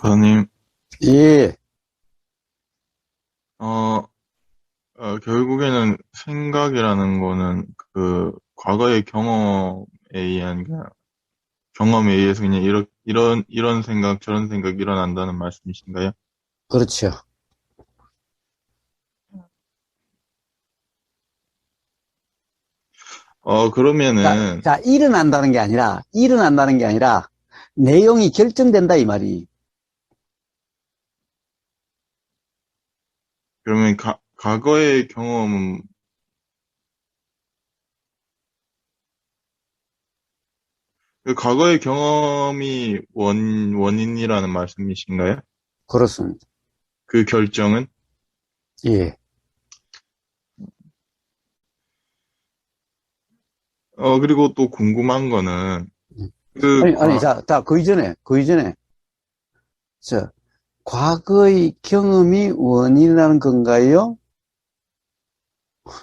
선생님, 예, 어, 결국에는 생각이라는 거는 과거의 경험에 의한, 경험에 의해서 그냥 이런 생각, 저런 생각 일어난다는 말씀이신가요? 그렇죠. 그러면은, 일어난다는 게 아니라, 내용이 결정된다, 이 말이. 그러면 과거의 경험은, 그 과거의 경험이 원인이라는 말씀이신가요? 그렇습니다. 그 결정은? 예. 그리고 또 궁금한 거는, 그 아니, 자, 그 이전에, 저, 과거의 경험이 원인이라는 건가요?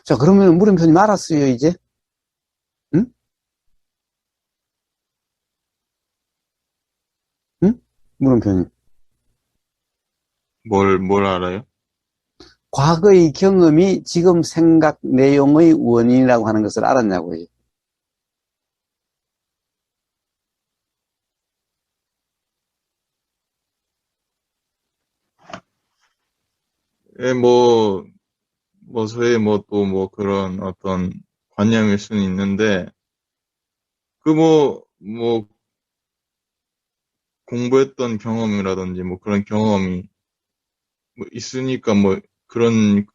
자, 그러면 물음표님 알았어요, 이제? 응? 응? 물음표님. 뭘 알아요? 과거의 경험이 지금 생각 내용의 원인이라고 하는 것을 알았냐고요. 예, 저의 또 그런 어떤 관념일 수는 있는데, 공부했던 경험이라든지 그런 경험이 있으니까 그런,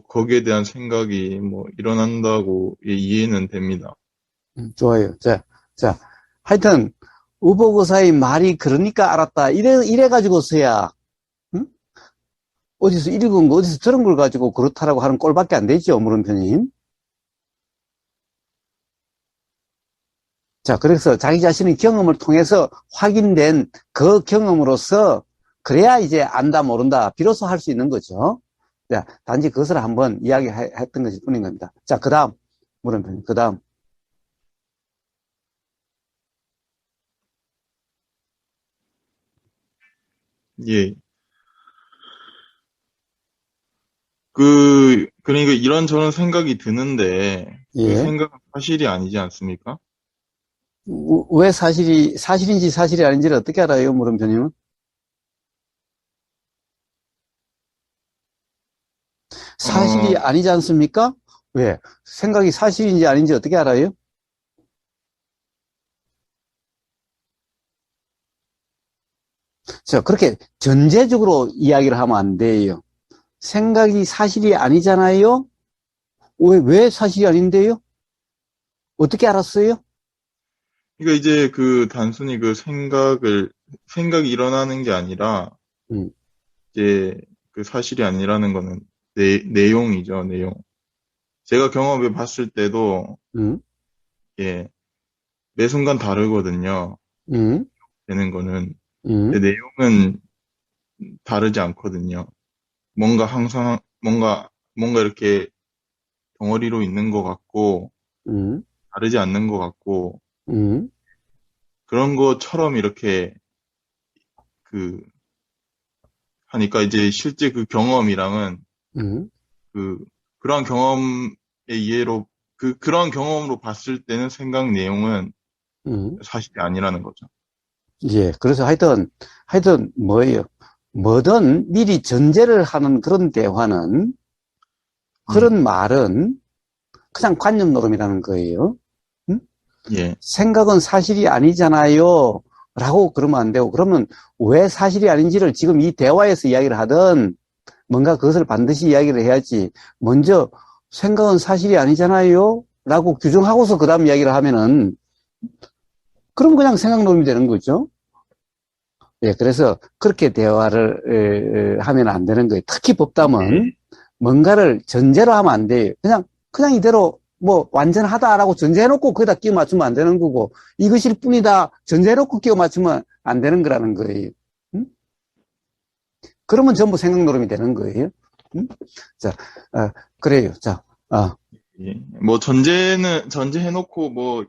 거기에 대한 생각이 일어난다고 이해는 됩니다. 좋아요. 자, 하여튼, 의복의사의 말이 그러니까 알았다. 이래가지고서야, 응? 어디서 읽은 거, 어디서 들은 걸 가지고 그렇다라고 하는 꼴밖에 안 되죠, 물음표님. 자, 그래서 자기 자신의 경험을 통해서 확인된 그 경험으로서 그래야 이제 안다, 모른다, 비로소 할 수 있는 거죠. 자, 단지 그것을 한번 이야기했던 것일 뿐인 겁니다. 자, 그 다음, 물음표님, 그 다음. 예. 그러니까 이런저런 생각이 드는데, 그 예. 생각은 사실이 아니지 않습니까? 왜 사실인지 사실이 아닌지를 어떻게 알아요, 물음표님은? 사실이 어, 아니지 않습니까? 왜? 생각이 사실인지 아닌지 어떻게 알아요? 자, 그렇게 전제적으로 이야기를 하면 안 돼요. 생각이 사실이 아니잖아요? 왜 사실이 아닌데요? 어떻게 알았어요? 그러니까 이제 단순히 생각이 일어나는 게 아니라, 음, 이제 그 사실이 아니라는 거는 내용이죠, 내용. 제가 경험해 봤을 때도, 음, 예, 매 순간 다르거든요. 음, 되는 거는. 음, 근데 내용은 다르지 않거든요. 뭔가 이렇게 덩어리로 있는 것 같고, 음, 다르지 않는 것 같고, 음, 그런 것처럼 이렇게 그, 하니까 이제 실제 그 경험이랑은 음, 그, 그런 경험의 이해로, 그런 경험으로 봤을 때는 생각 내용은 음. 사실이 아니라는 거죠. 예, 그래서 하여튼 뭐예요? 뭐든 미리 전제를 하는 그런 대화는, 예, 그런 말은 그냥 관념 노름이라는 거예요. 음? 예. 생각은 사실이 아니잖아요. 라고 그러면 안 되고, 그러면 왜 사실이 아닌지를 지금 이 대화에서 이야기를 하든, 뭔가 그것을 반드시 이야기를 해야지. 먼저, 생각은 사실이 아니잖아요. 라고 규정하고서 그 다음 이야기를 하면은, 그럼 그냥 생각 노름이 되는 거죠. 예, 그래서 그렇게 대화를 하면 안 되는 거예요. 특히 법담은 예. 뭔가를 전제로 하면 안 돼요. 그냥 이대로 뭐 완전하다라고 전제해놓고 거기다 끼워 맞추면 안 되는 거고, 이것일 뿐이다 전제해놓고 끼워 맞추면 안 되는 거라는 거예요. 음? 그러면 전부 생각 노름이 되는 거예요. 음? 자, 그래요. 자, 예. 전제해놓고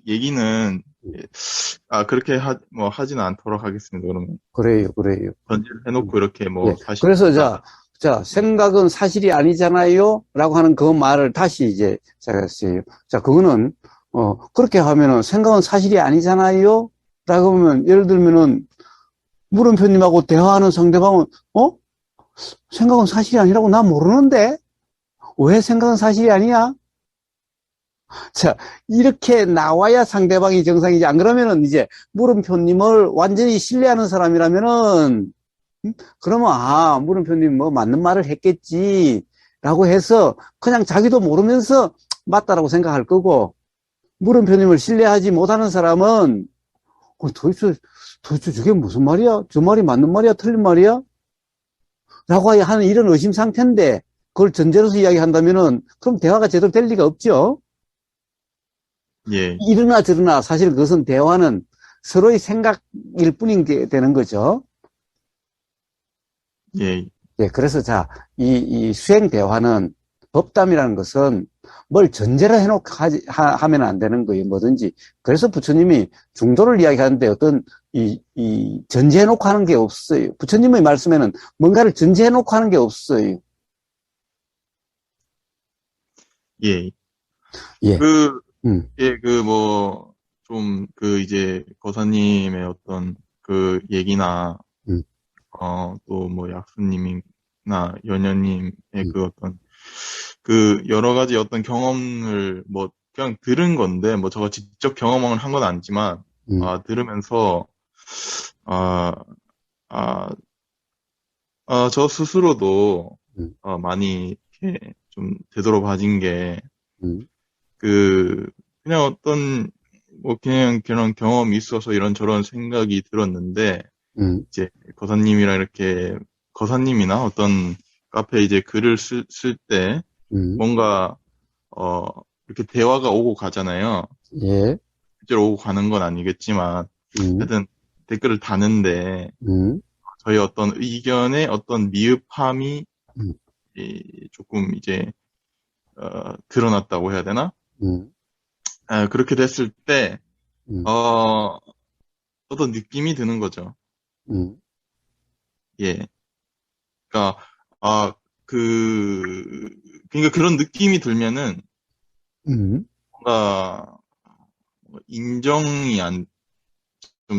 얘기는 예. 그렇게 하지는 않도록 하겠습니다. 그러면. 그래요, 그래요. 전제를 음. 해놓고 이렇게 예. 사실 그래서 있다. 예. 생각은 사실이 아니잖아요? 라고 하는 그 말을 다시 이제 제가 했어요. 자, 그거는, 그렇게 하면은 생각은 사실이 아니잖아요? 라고 하면, 예를 들면은, 물음표님하고 대화하는 상대방은, 생각은 사실이 아니라고 나 모르는데? 왜 생각은 사실이 아니야? 자, 이렇게 나와야 상대방이 정상이지. 안 그러면은 이제 물음표님을 완전히 신뢰하는 사람이라면은, 그러면, 물음표님 뭐 맞는 말을 했겠지. 라고 해서 그냥 자기도 모르면서 맞다라고 생각할 거고, 물음표님을 신뢰하지 못하는 사람은, 도대체 저게 무슨 말이야? 저 말이 맞는 말이야? 틀린 말이야? 라고 하는 이런 의심 상태인데, 그걸 전제로서 이야기한다면은, 그럼 대화가 제대로 될 리가 없죠? 예. 이러나 저러나 사실 그것은 대화는 서로의 생각일 뿐인 게 되는 거죠. 예. 예, 그래서 이 수행 대화는 법담이라는 것은 뭘 전제로 해놓고 하면 안 되는 거예요, 뭐든지. 그래서 부처님이 중도를 이야기하는데 어떤 전제해놓고 하는 게 없어요. 부처님의 말씀에는 뭔가를 전제해놓고 하는 게 없어요. 예. 예, 그, 음, 예, 이제, 거사님의 어떤 얘기나, 음, 또 약수님이나 연녀님의 음, 여러 가지 어떤 경험을 그냥 들은 건데, 저가 직접 경험을 한 건 아니지만, 음, 들으면서, 아, 아, 저 스스로도, 음, 많이, 이렇게 좀 되돌아봐진 게, 음, 그, 그냥 그냥 그런 경험이 있어서 이런저런 생각이 들었는데, 음, 이제, 거사님이랑 거사님이나 어떤 카페에 이제 글을 쓸 때, 음, 뭔가, 어, 이렇게 대화가 오고 가잖아요. 예, 실제로 오고 가는 건 아니겠지만, 음, 하여튼, 댓글을 다는데, 음, 저희 어떤 의견의 어떤 미흡함이 음, 조금 이제, 드러났다고 해야 되나? 음, 그렇게 됐을 때, 음, 어, 어떤 느낌이 드는 거죠. 음, 예. 그러니까, 아, 그러니까 그런 느낌이 들면은, 음, 뭔가, 인정이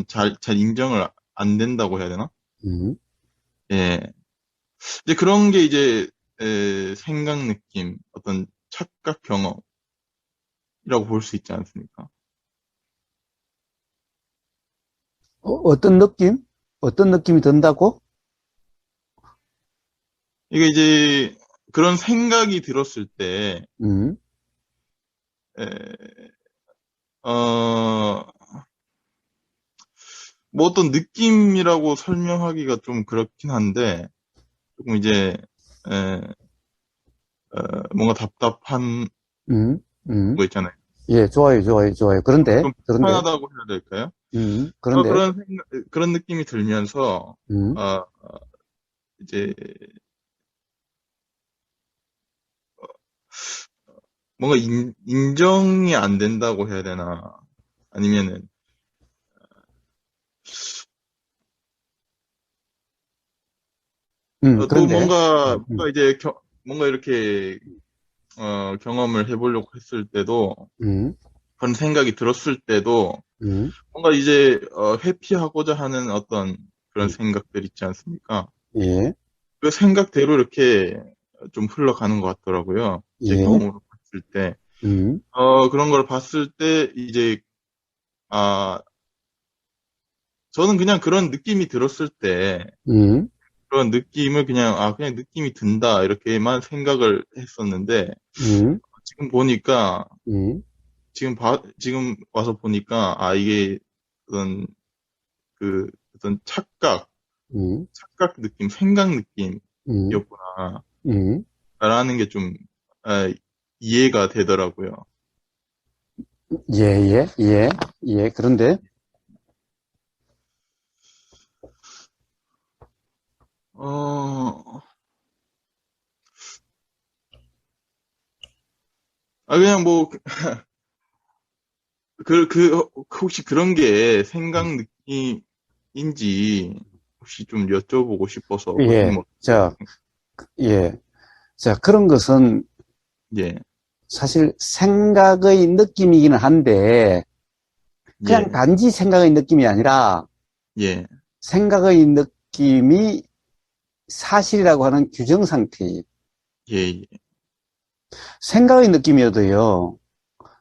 잘 인정을 안 된다고 해야 되나? 음. 예. 이제 그런 게 이제, 생각 느낌, 어떤 착각 경험이라고 볼 수 있지 않습니까? 어떤 느낌? 어떤 느낌이 든다고? 이게 이제, 그런 생각이 들었을 때, 음, 에, 어, 어떤 느낌이라고 설명하기가 좀 그렇긴 한데, 조금 이제, 에, 뭔가 답답한 음, 음. 거 있잖아요. 예, 좋아요, 좋아요, 좋아요. 그런데, 좀 그런데, 불편하다고 해야 될까요? 그런데, 그런 느낌이 들면서, 음, 어, 이제, 뭔가 인정이 안 된다고 해야 되나. 아니면은, 또 그런데, 뭔가 이제, 뭔가 이렇게, 경험을 해보려고 했을 때도, 음, 그런 생각이 들었을 때도, 음, 뭔가 이제, 회피하고자 하는 어떤 그런 음, 생각들 있지 않습니까? 예, 그 생각대로 이렇게 좀 흘러가는 것 같더라고요. 제 예, 경험으로 봤을 때. 음, 그런 걸 봤을 때, 이제, 아, 저는 그냥 그런 느낌이 들었을 때, 음, 그런 느낌을 그냥 느낌이 든다, 이렇게만 생각을 했었는데, 음, 지금 보니까, 음, 지금 와서 보니까, 이게 어떤, 어떤 음, 착각 느낌, 생각 음, 느낌이었구나, 음, 라는 게 좀, 아, 이해가 되더라고요. 예, 예, 예, 예, 그런데, 어, 그냥 혹시 그런 게 생각 느낌인지 혹시 좀 여쭤보고 싶어서 예, 선생님 어떻게 자, 예. 자, 그런 것은 예, 사실 생각의 느낌이기는 한데, 그냥 예, 단지 생각의 느낌이 아니라, 예, 생각의 느낌이 사실이라고 하는 규정 상태예요. 예, 예, 생각의 느낌이어도요,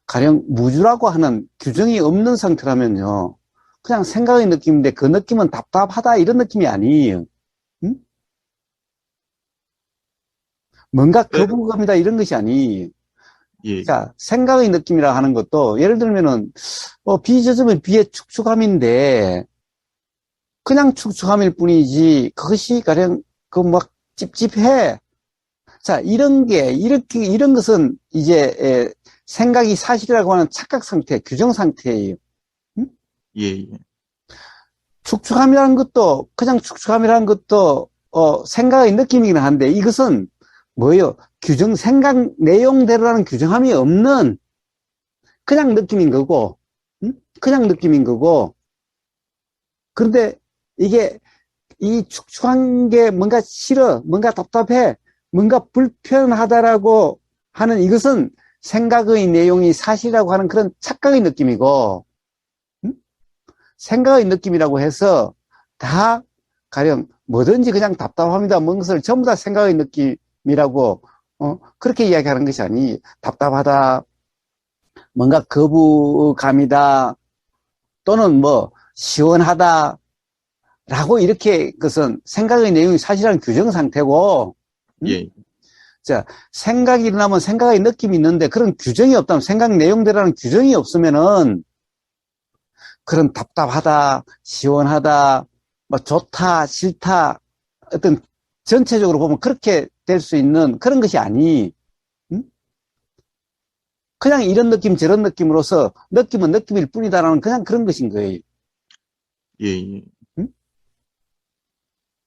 가령 무주라고 하는 규정이 없는 상태라면요, 그냥 생각의 느낌인데 그 느낌은 답답하다 이런 느낌이 아니에요. 응? 뭔가 예, 거부감이다 이런 것이 아니에요. 예, 자, 생각의 느낌이라 하는 것도 예를 들면은 비 젖으면 비의 축축함인데 그냥 축축함일 뿐이지 그것이 가령 그 막 찝찝해. 자, 이런 게 이렇게 이런 것은 이제 생각이 사실이라고 하는 착각 상태, 규정 상태예요. 응? 예, 예, 축축함이라는 것도 그냥 축축함이라는 것도 생각의 느낌이긴 한데 이것은 뭐예요? 규정 생각 내용대로라는 규정함이 없는 그냥 느낌인 거고, 응? 그냥 느낌인 거고. 그런데 이게 이 축축한 게 뭔가 싫어, 뭔가 답답해, 뭔가 불편하다라고 하는 이것은 생각의 내용이 사실이라고 하는 그런 착각의 느낌이고, 응? 생각의 느낌이라고 해서 다 가령 뭐든지 그냥 답답합니다. 뭔 것을 전부 다 생각의 느낌이라고 그렇게 이야기하는 것이 아니 답답하다, 뭔가 거부감이다, 또는 뭐 시원하다 라고 이렇게 그것은 생각의 내용이 사실은 규정 상태고, 응? 예, 자, 생각이 일어나면 생각의 느낌이 있는데 그런 규정이 없다면 생각 내용대로라는 규정이 없으면은 그런 답답하다, 시원하다, 뭐 좋다, 싫다, 어떤 전체적으로 보면 그렇게 될 수 있는 그런 것이 아니, 응? 그냥 이런 느낌 저런 느낌으로서 느낌은 느낌일 뿐이다라는 그냥 그런 것인 거예요. 예, 예. 응?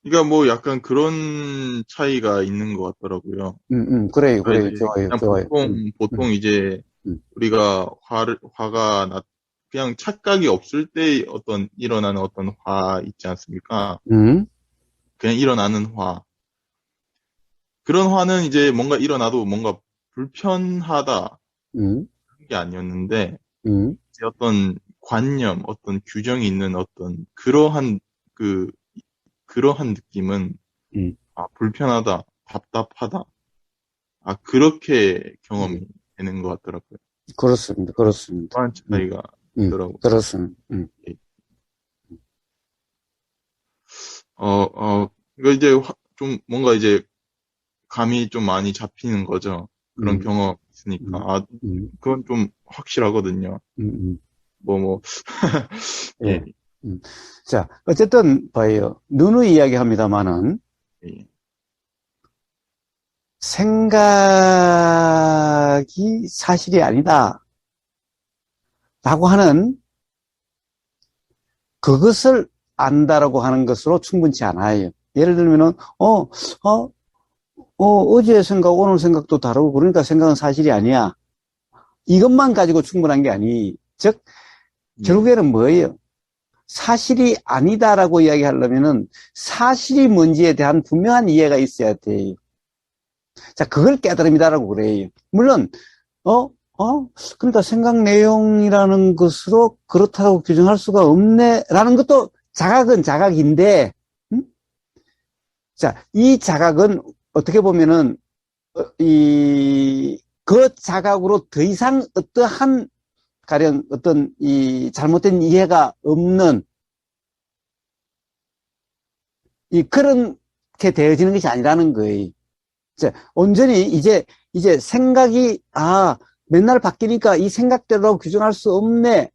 그러니까 뭐 약간 그런 차이가 있는 것 같더라고요. 그래요, 그러니까 그래요, 이제 좋아요, 그냥 좋아요. 보통 이제 음, 우리가 화가 그냥 착각이 없을 때 일어나는 어떤 화 있지 않습니까? 음, 그냥 일어나는 화. 그런 화는 이제 뭔가 일어나도 뭔가 불편하다. 음, 게 아니었는데, 음, 이제 어떤 관념, 어떤 규정이 있는 어떤 그, 그러한 느낌은, 음. 아, 불편하다, 답답하다. 아, 그렇게 음. 경험이 되는 것 같더라고요. 그렇습니다. 그렇습니다. 그러한 차이가 있더라고요. 그렇습니다. 예. 이거 이제 좀 뭔가 이제 감이 좀 많이 잡히는 거죠. 그런 음, 경험 있으니까. 음, 아, 음, 그건 좀 확실하거든요. 음, 뭐, 예, 예. 자, 어쨌든, 봐요. 누누이 이야기합니다만은, 예, 생각이 사실이 아니다. 라고 하는, 그것을 안다라고 하는 것으로 충분치 않아요. 예를 들면은, 어제 생각, 오늘 생각도 다르고, 그러니까 생각은 사실이 아니야. 이것만 가지고 충분한 게 아니. 즉, 예, 결국에는 뭐예요? 사실이 아니다라고 이야기하려면은 사실이 뭔지에 대한 분명한 이해가 있어야 돼요. 자, 그걸 깨달음이다라고 그래요. 물론, 어, 그러니까 생각 내용이라는 것으로 그렇다고 규정할 수가 없네라는 것도 자각은 자각인데, 음? 자, 이 자각은 어떻게 보면은, 그 자각으로 더 이상 어떠한 가령 어떤 이 잘못된 이해가 없는 그렇게 되어지는 것이 아니라는 거예요. 이제 온전히 이제 생각이, 맨날 바뀌니까 이 생각대로 규정할 수 없네.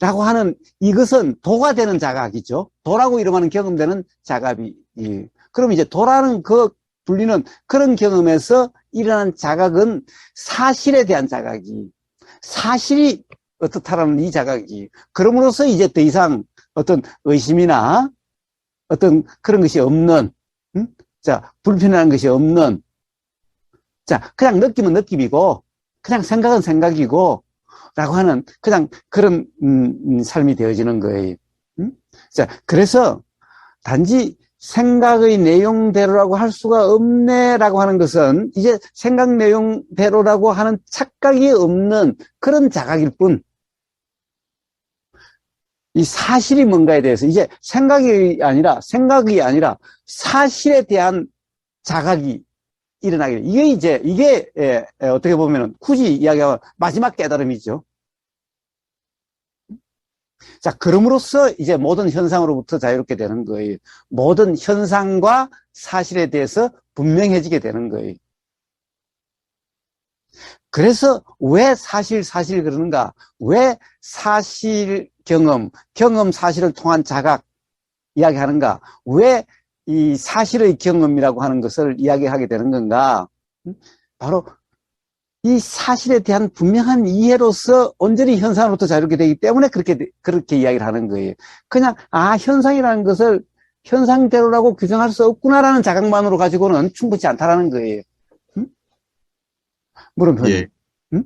라고 하는 이것은 도가 되는 자각이죠. 도라고 이름하는 경험되는 자각이. 예. 그럼 이제 도라는 그 불리는 그런 경험에서 일어난 자각은 사실에 대한 자각이. 사실이 어떻다라는 이 자각이. 그럼으로써 이제 더 이상 어떤 의심이나 어떤 그런 것이 없는, 음? 자, 불편한 것이 없는, 자, 그냥 느낌은 느낌이고, 그냥 생각은 생각이고, 라고 하는 그냥 그런 삶이 되어지는 거예요. 자, 그래서 단지 생각의 내용대로라고 할 수가 없네라고 하는 것은 이제 생각 내용대로라고 하는 착각이 없는 그런 자각일 뿐, 이 사실이 뭔가에 대해서 이제 생각이 아니라 사실에 대한 자각이 일어나게 돼. 이게 어떻게 보면은 굳이 이야기하면 마지막 깨달음이죠. 자, 그럼으로써 이제 모든 현상으로부터 자유롭게 되는 거예요. 모든 현상과 사실에 대해서 분명해지게 되는 거예요. 그래서 왜 사실 그러는가? 왜 사실 경험 사실을 통한 자각 이야기하는가? 왜 이 사실의 경험이라고 하는 것을 이야기하게 되는 건가? 바로 이 사실에 대한 분명한 이해로서 온전히 현상으로부터 자유롭게 되기 때문에 그렇게 이야기를 하는 거예요. 그냥, 현상이라는 것을 현상대로라고 규정할 수 없구나라는 자각만으로 가지고는 충분치 않다라는 거예요. 물음표님. 예.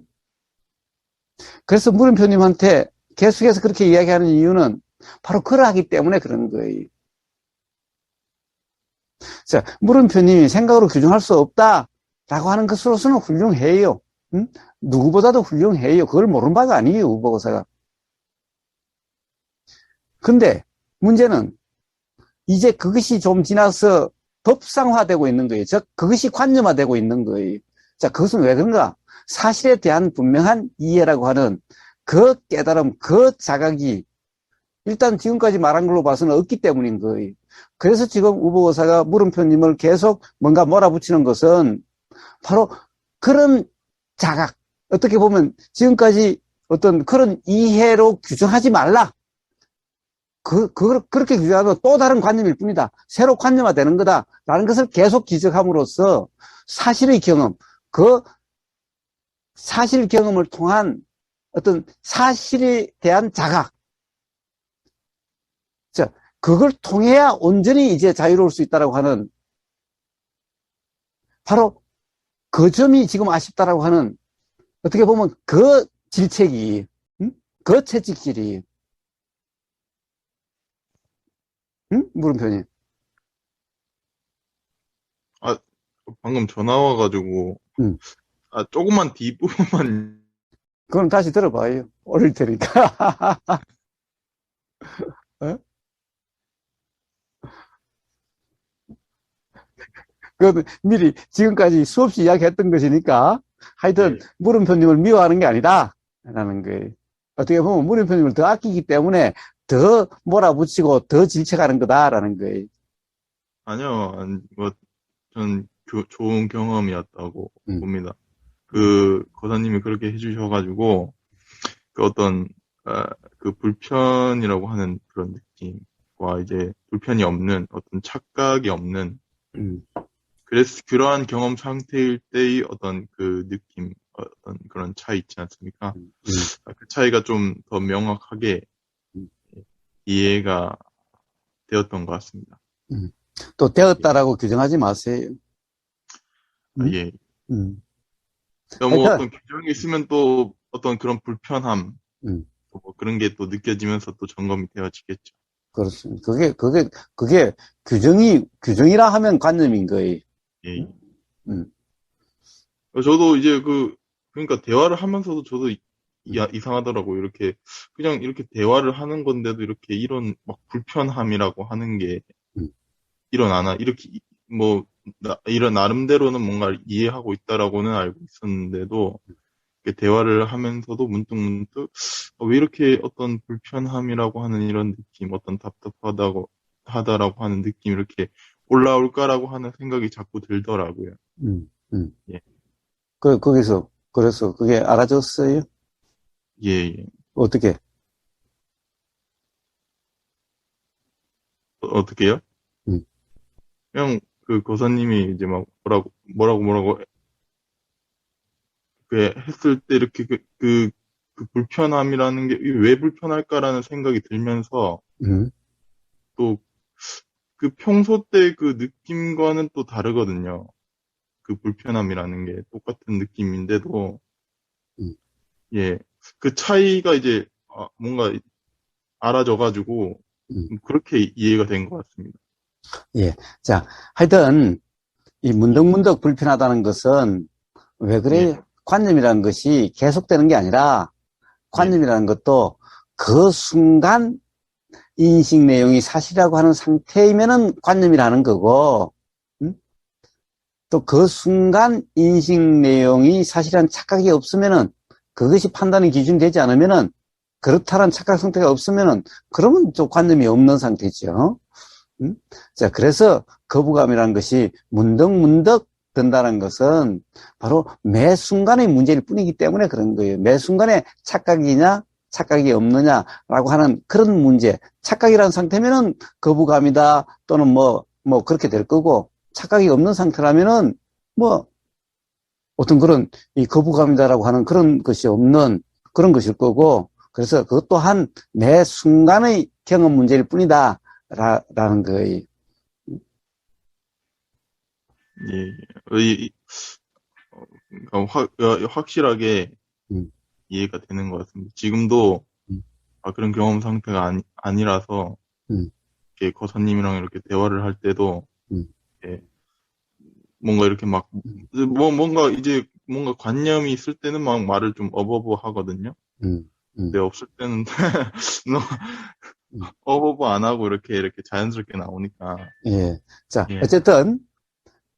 그래서 물음표님한테 계속해서 그렇게 이야기하는 이유는 바로 그러하기 때문에 그런 거예요. 자, 물음표님이 생각으로 규정할 수 없다라고 하는 것으로서는 훌륭해요. 누구보다도 훌륭해요. 그걸 모르는 바가 아니에요, 우보고사가. 근데 문제는 이제 그것이 좀 지나서 법상화되고 있는 거예요. 즉, 그것이 관념화되고 있는 거예요. 자, 그것은 왜 그런가? 사실에 대한 분명한 이해라고 하는 그 깨달음, 그 자각이 일단 지금까지 말한 걸로 봐서는 없기 때문인 거예요. 그래서 지금 우보고사가 물음표님을 계속 뭔가 몰아붙이는 것은 바로 그런 자각, 어떻게 보면 지금까지 어떤 그런 이해로 규정하지 말라. 그렇게 규정하면 또 다른 관념일 뿐이다. 새로 관념화되는 거다. 라는 것을 계속 지적함으로써 사실의 경험, 그 사실 경험을 통한 어떤 사실에 대한 자각, 자, 그걸 통해야 온전히 이제 자유로울 수 있다라고 하는 바로 그 점이 지금 아쉽다라고 하는 어떻게 보면 그 질책이, 그 채찍질이, 물음표님. 아, 방금 전화 와가지고, 음. 조금만 뒷부분만, 그럼 다시 들어봐요. 어릴 테니까. 어? 그건 미리 지금까지 수없이 이야기했던 것이니까 하여튼 예. 물음표님을 미워하는 게 아니다 라는 거예요. 어떻게 보면 물음표님을 더 아끼기 때문에 더 몰아붙이고 더 질책하는 거다라는 거예요. 아니요, 전 좋은 경험이었다고 음, 봅니다. 음, 거사님이 그렇게 해주셔가지고, 그 어떤, 그 불편이라고 하는 그런 느낌과 이제 불편이 없는, 어떤 착각이 없는, 음, 그래서 그러한 경험 상태일 때의 어떤 그 느낌, 어떤 그런 차이 있지 않습니까? 음, 그 차이가 좀 더 명확하게 음, 이해가 되었던 것 같습니다. 또 예. 되었다라고 규정하지 마세요. 음? 예. 음. 뭐 하여튼, 어떤 규정이 있으면 또 어떤 그런 불편함, 음, 뭐 그런 게 또 느껴지면서 또 점검이 되어지겠죠. 그렇습니다. 그게 규정이라 하면 관념인 거예요. 예. 예. 음? 음, 저도 이제 그러니까 대화를 하면서도 저도 음, 이상하더라고요. 그냥 이렇게 대화를 하는 건데도 이렇게 이런 막 불편함이라고 하는 게 음, 일어나나, 이렇게, 이런 나름대로는 뭔가를 이해하고 있다라고는 알고 있었는데도, 이렇게 대화를 하면서도 문득문득, 왜 이렇게 어떤 불편함이라고 하는 이런 느낌, 어떤 하다라고 하는 느낌, 이렇게 올라올까라고 하는 생각이 자꾸 들더라고요. 음, 음. 예, 그래서 그게 알아졌어요? 예, 예. 어떻게? 어떻게요? 음, 그냥 그 고사님이 이제 막 뭐라고 했을 때 이렇게 그 불편함이라는 게 왜 불편할까라는 생각이 들면서 음, 또 그 평소 때 그 느낌과는 또 다르거든요. 그 불편함이라는 게 똑같은 느낌인데도 음, 예. 그 차이가 이제 뭔가 알아져가지고 음, 그렇게 이해가 된 것 같습니다. 예. 자, 하여튼, 이 예, 문득문득 불편하다는 것은 왜 예, 그래? 관념이라는 것이 계속되는 게 아니라 예, 관념이라는 것도 그 순간 인식 내용이 사실이라고 하는 상태이면은 관념이라는 거고, 또 그 순간 인식 내용이 사실이라는 착각이 없으면은 그것이 판단의 기준이 되지 않으면은 그렇다는 착각 상태가 없으면은 그러면 또 관념이 없는 상태죠. 음? 자, 그래서 거부감이라는 것이 문득문득 든다는 것은 바로 매 순간의 문제일 뿐이기 때문에 그런 거예요. 매 순간에 착각이냐, 착각이 없느냐라고 하는 그런 문제. 착각이라는 상태면은 거부감이다 또는 뭐 그렇게 될 거고 착각이 없는 상태라면은 뭐 어떤 그런 이 거부감이다라고 하는 그런 것이 없는 그런 것일 거고 그래서 그것 또한 매 순간의 경험 문제일 뿐이다. 라는 거예요. 예. 그러니까 확실하게 음, 이해가 되는 것 같습니다. 지금도 음, 그런 경험 상태가 아니라서 음, 이렇게 거사님이랑 이렇게 대화를 할 때도 음, 예, 뭔가 이렇게 막 뭔가 이제 뭔가 관념이 있을 때는 막 말을 좀 어버버 하거든요. 음, 근데 음, 없을 때는 너 음. 어버버 안 하고 이렇게 자연스럽게 나오니까 예. 자, 예, 어쨌든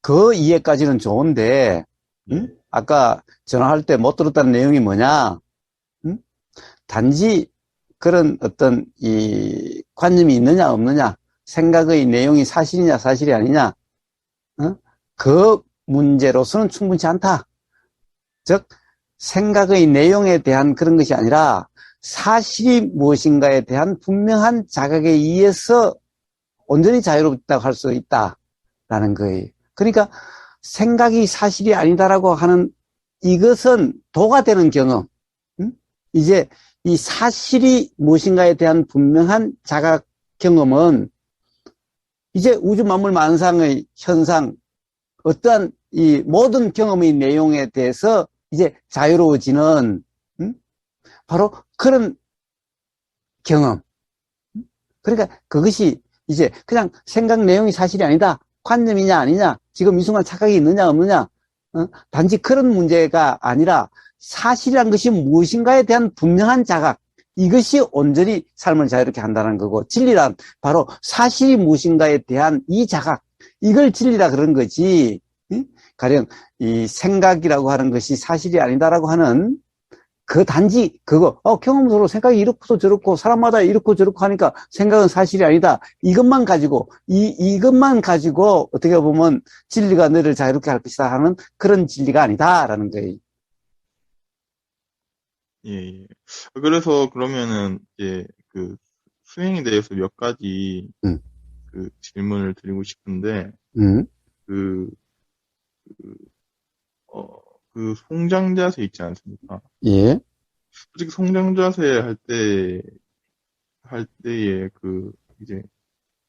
그 이해까지는 좋은데, 예, 아까 전화할 때 못 들었다는 내용이 뭐냐? 음? 단지 그런 어떤 이 관념이 있느냐 없느냐, 생각의 내용이 사실이냐 사실이 아니냐, 어? 그 문제로서는 충분치 않다. 즉, 생각의 내용에 대한 그런 것이 아니라 사실이 무엇인가에 대한 분명한 자각에 의해서 온전히 자유롭다고 할 수 있다라는 거예요. 그러니까 생각이 사실이 아니다라고 하는 이것은 도가 되는 경험. 이제 이 사실이 무엇인가에 대한 분명한 자각 경험은 이제 우주 만물 만상의 현상, 어떠한 이 모든 경험의 내용에 대해서 이제 자유로워지는 바로 그런 경험. 그러니까 그것이 이제 그냥 생각 내용이 사실이 아니다. 관념이냐 아니냐. 지금 이 순간 착각이 있느냐 없느냐. 단지 그런 문제가 아니라 사실이란 것이 무엇인가에 대한 분명한 자각. 이것이 온전히 삶을 자유롭게 한다는 거고 진리란 바로 사실이 무엇인가에 대한 이 자각. 이걸 진리라 그런 거지. 가령 이 생각이라고 하는 것이 사실이 아니다라고 하는 그 단지 그거 경험으로 생각이 이렇고 저렇고 사람마다 이렇고 저렇고 하니까 생각은 사실이 아니다. 이것만 가지고 이것만 가지고 어떻게 보면 진리가 너를 자유롭게 할 것이다 하는 그런 진리가 아니다라는 거예요. 예, 예. 그래서 그러면은 이제 그 수행에 대해서 몇 가지 음, 그 질문을 드리고 싶은데 음, 그, 어, 그 송장자세 있지 않습니까? 예, 솔직히 송장자세 할 때에 그 이제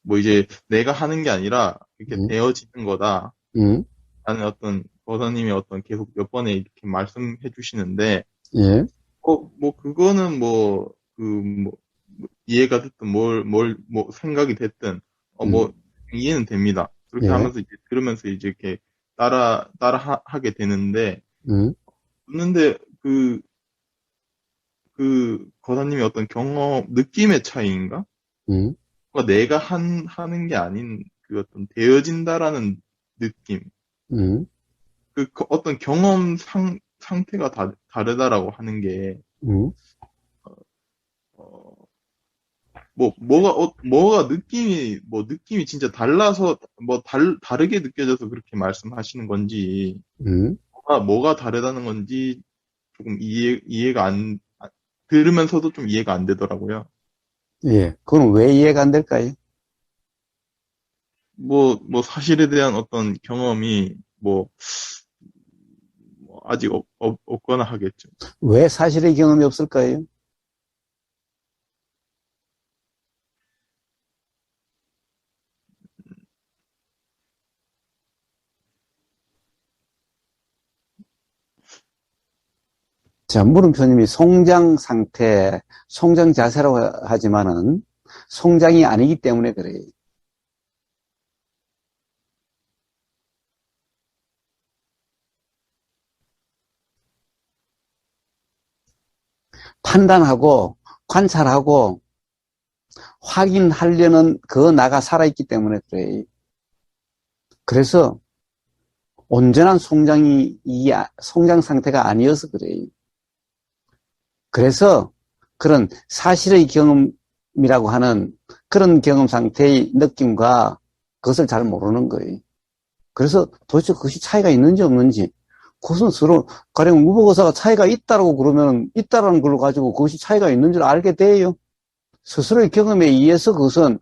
뭐 이제 내가 하는 게 아니라 이렇게 음, 되어지는 거다. 음, 라는 어떤 버서님이 어떤 계속 몇 번에 이렇게 말씀해 주시는데 예, 뭐 그거는 뭐 이해가 됐든 뭐 생각이 됐든 음, 뭐 이해는 됩니다. 그렇게 예, 하면서 이제 들으면서 이제 이렇게 하게 되는데 음, 듣는데 그 거사님의 어떤 경험 느낌의 차이인가? 음, 뭔가 내가 하는 게 아닌 그 어떤 되어진다라는 느낌. 음, 어떤 경험 상태가 다르다라고 하는 게, 음, 어, 뭐가 느낌이 진짜 달라서, 다르게 느껴져서 그렇게 말씀하시는 건지, 음, 뭐가 다르다는 건지 조금 이해가 들으면서도 좀 이해가 안 되더라고요. 예. 그건 왜 이해가 안 될까요? 뭐 사실에 대한 어떤 경험이, 아직 없거나 하겠죠. 왜 사실의 경험이 없을까요? 자, 물음표님이 송장 상태, 송장 자세라고 하지만은 송장이 아니기 때문에 그래요. 판단하고 관찰하고 확인하려는 그 나가 살아있기 때문에 그래요. 그래서 온전한 송장 상태가 아니어서 그래요. 그래서 그런 사실의 경험이라고 하는 그런 경험 상태의 느낌과 그것을 잘 모르는 거예요. 그래서 도대체 그것이 차이가 있는지 없는지, 그것은 서로, 가령 무보고사가 차이가 있다라고 그러면 있다라는 걸로 가지고 그것이 차이가 있는 줄 알게 돼요. 스스로의 경험에 의해서 그것은,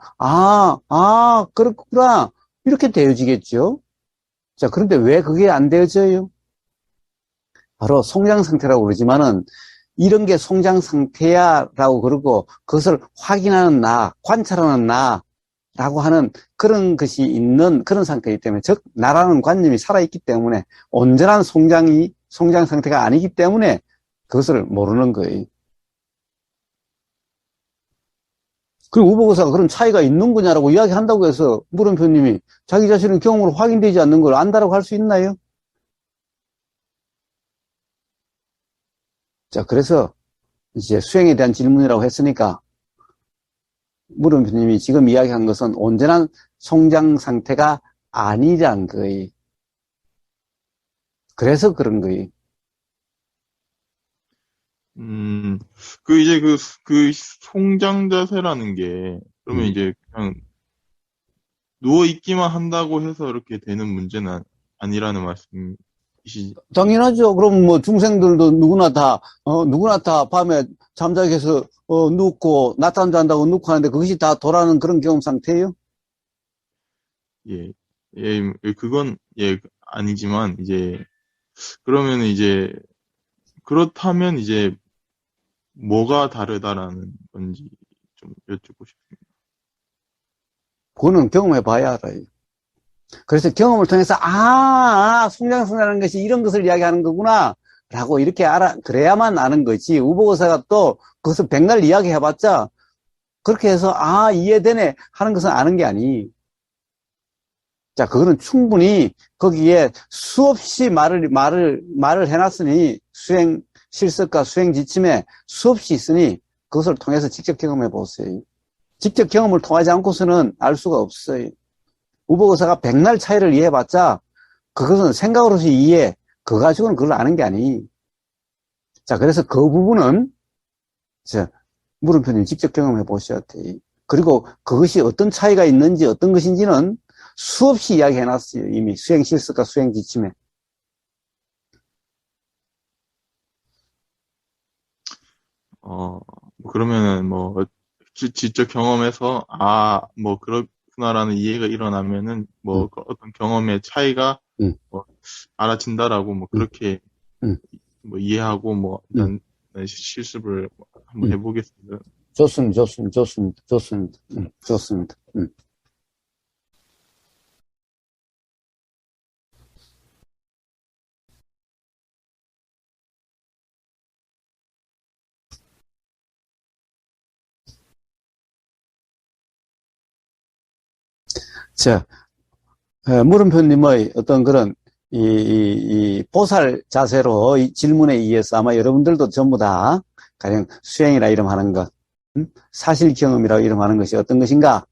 그렇구나. 이렇게 되어지겠죠. 자, 그런데 왜 그게 안 되어져요? 바로 송장 상태라고 그러지만은, 이런 게 송장 상태야라고 그러고, 그것을 확인하는 나, 관찰하는 나라고 하는 그런 것이 있는 그런 상태이기 때문에, 즉, 나라는 관념이 살아있기 때문에, 온전한 송장 상태가 아니기 때문에, 그것을 모르는 거예요. 그리고 우보고사가 그런 차이가 있는 거냐라고 이야기한다고 해서 물음표님이 자기 자신의 경험으로 확인되지 않는 걸 안다라고 할 수 있나요? 자, 그래서 이제 수행에 대한 질문이라고 했으니까 물음표님이 지금 이야기한 것은 온전한 송장 상태가 아니란 거예요. 그래서 그런 거예요. 이제 그 송장 자세라는 게, 그러면 이제 그냥 누워있기만 한다고 해서 이렇게 되는 문제는 아니라는 말씀이시죠? 당연하죠. 그럼 뭐 중생들도 누구나 다 밤에 잠자게 해서 눕고 낮잠 잔다고 눕고 하는데 그것이 다 돌아가는 그런 경험 상태예요? 예, 그건, 아니지만, 이제, 그러면 이제, 그렇다면 이제, 뭐가 다르다라는 건지 좀 여쭙고 싶습니다. 그거는 경험해 봐야 알아요. 그래서 경험을 통해서 송장성이라는 것이 이런 것을 이야기하는 거구나 라고 이렇게 그래야만 아는 거지. 우보고사가 또 그것을 백날 이야기해봤자 그렇게 해서 이해되네 하는 것은 아는 게 아니. 자, 그거는 충분히 거기에 수없이 말을 해놨으니 실습과 수행 지침에 수없이 있으니 그것을 통해서 직접 경험해 보세요. 직접 경험을 통하지 않고서는 알 수가 없어요. 우보고사가 백날 차이를 이해해봤자 그것은 생각으로서 이해, 그거 가지고는 그걸 아는 게 아니. 자, 그래서 그 부분은 물음표님 직접 경험해 보셔야 돼. 그리고 그것이 어떤 차이가 있는지 어떤 것인지는 수없이 이야기해놨어요. 이미 수행 실습과 수행 지침에. 그러면은 직접 경험해서, 그렇구나라는 이해가 일어나면은, 그 어떤 경험의 차이가, 응, 알아진다라고, 응, 그렇게, 응, 이해하고, 응, 일단, 실습을 한번 응. 해보겠습니다. 좋습니다. 좋습니다. 자, 물음표님의 어떤 그런 이 보살 자세로 이 질문에 의해서 아마 여러분들도 전부 다 가령 수행이라 이름하는 것, 사실 경험이라 이름하는 것이 어떤 것인가?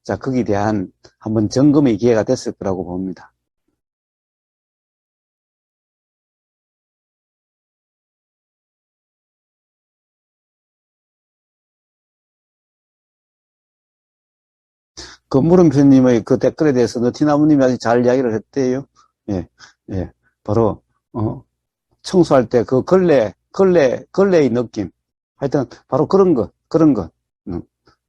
자, 거기에 대한 한번 점검의 기회가 됐을 거라고 봅니다. 그 물음표님의 그 댓글에 대해서 너티나무님이 아주 잘 이야기를 했대요. 예, 예. 바로, 청소할 때 그 걸레의 느낌. 하여튼, 바로 그런 것.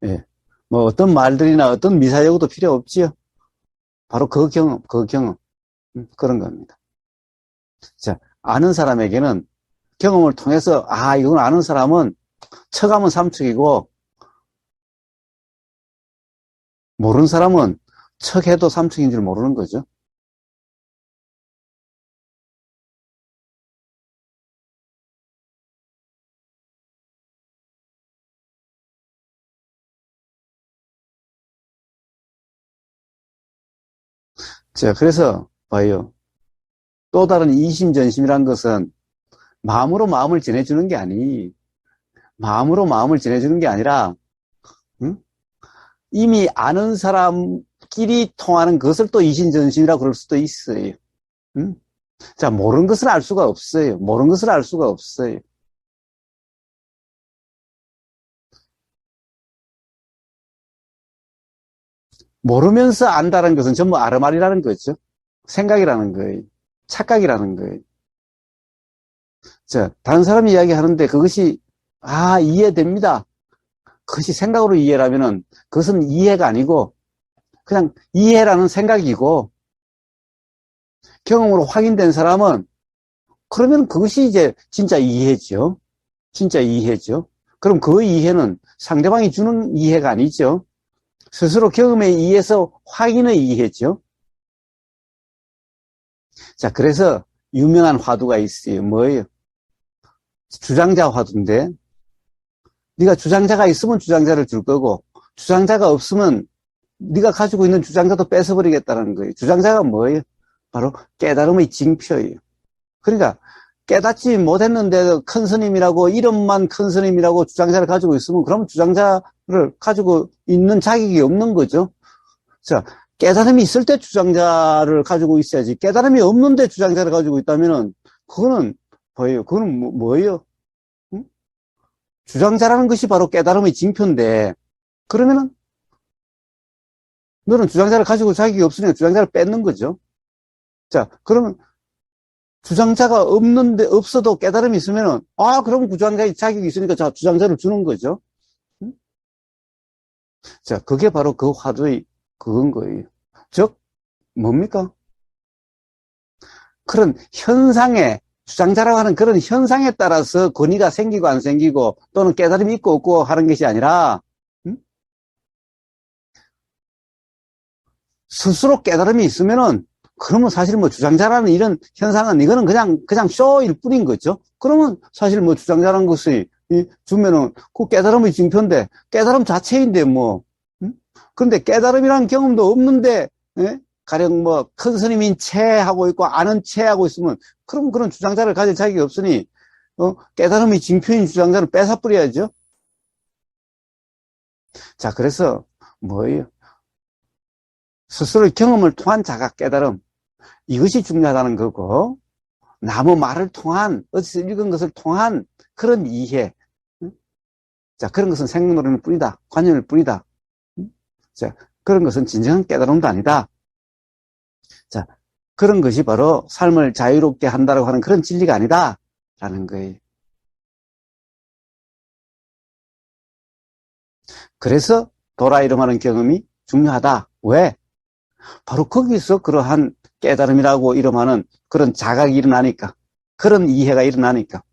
예. 뭐 어떤 말들이나 어떤 미사여구도 필요 없지요. 바로 그 경험. 그런 겁니다. 자, 아는 사람에게는 경험을 통해서, 이건 아는 사람은 척하면 삼척이고, 모르는 사람은 척해도 삼척인 줄 모르는 거죠. 자, 그래서 봐요. 또 다른 이심전심이란 것은 마음으로 마음을 전해주는 게 마음으로 마음을 전해주는 게 아니라, 응? 이미 아는 사람끼리 통하는 것을 또 이심전심이라고 그럴 수도 있어요. 응? 자, 모르는 것을 알 수가 없어요. 모르는 것을 알 수가 없어요. 모르면서 안다는 것은 전부 아르말이라는 거죠. 생각이라는 거예요. 착각이라는 거예요. 자, 다른 사람이 이야기하는데 그것이, 이해됩니다. 그것이 생각으로 이해라면은 그것은 이해가 아니고 그냥 이해라는 생각이고 경험으로 확인된 사람은 그러면 그것이 이제 진짜 이해죠. 진짜 이해죠. 그럼 그 이해는 상대방이 주는 이해가 아니죠. 스스로 경험에 의해서 확인의 이해죠. 자, 그래서 유명한 화두가 있어요. 뭐예요? 주장자 화두인데 네가 주장자가 있으면 주장자를 줄 거고 주장자가 없으면 네가 가지고 있는 주장자도 뺏어버리겠다는 거예요. 주장자가 뭐예요? 바로 깨달음의 징표예요. 그러니까 깨닫지 못했는데 큰 스님이라고 이름만 큰 스님이라고 주장자를 가지고 있으면 그러면 주장자를 가지고 있는 자격이 없는 거죠. 자, 깨달음이 있을 때 주장자를 가지고 있어야지. 깨달음이 없는데 주장자를 가지고 있다면은 그거는 뭐예요? 그거는 뭐예요? 응? 주장자라는 것이 바로 깨달음의 징표인데 그러면은 너는 주장자를 가지고 자격이 없으니까 주장자를 뺏는 거죠. 자, 그러면 주장자가 없어도 깨달음이 있으면은, 그럼 주장자의 자격이 있으니까 자, 주장자를 주는 거죠. 응? 자, 그게 바로 그 화두의 그건 거예요. 즉, 뭡니까? 그런 현상에, 주장자라고 하는 그런 현상에 따라서 권위가 생기고 안 생기고 또는 깨달음이 있고 없고 하는 것이 아니라, 응? 스스로 깨달음이 있으면은 그러면 사실 뭐 주장자라는 이런 현상은 이거는 그냥 쇼일 뿐인 거죠. 그러면 사실 뭐 주장자라는 것이 주면은 그 깨달음의 징표인데 깨달음 자체인데 뭐. 응? 그런데 깨달음이라는 경험도 없는데 예? 가령 뭐 큰 스님인 채 하고 있고 아는 채 하고 있으면 그럼 그런 주장자를 가질 자격이 없으니 깨달음의 징표인 주장자를 뺏어버려야죠. 자, 그래서 뭐예요? 스스로의 경험을 통한 자각 깨달음 이것이 중요하다는 거고 남의 말을 통한 어디서 읽은 것을 통한 그런 이해 자 그런 것은 생각노릇일 뿐이다. 관념일 뿐이다. 자 그런 것은 진정한 깨달음도 아니다. 자 그런 것이 바로 삶을 자유롭게 한다고 하는 그런 진리가 아니다. 라는 거예요. 그래서 도라이름하는 경험이 중요하다. 왜? 바로 거기서 그러한 깨달음이라고 이름하는 그런 자각이 일어나니까 그런 이해가 일어나니까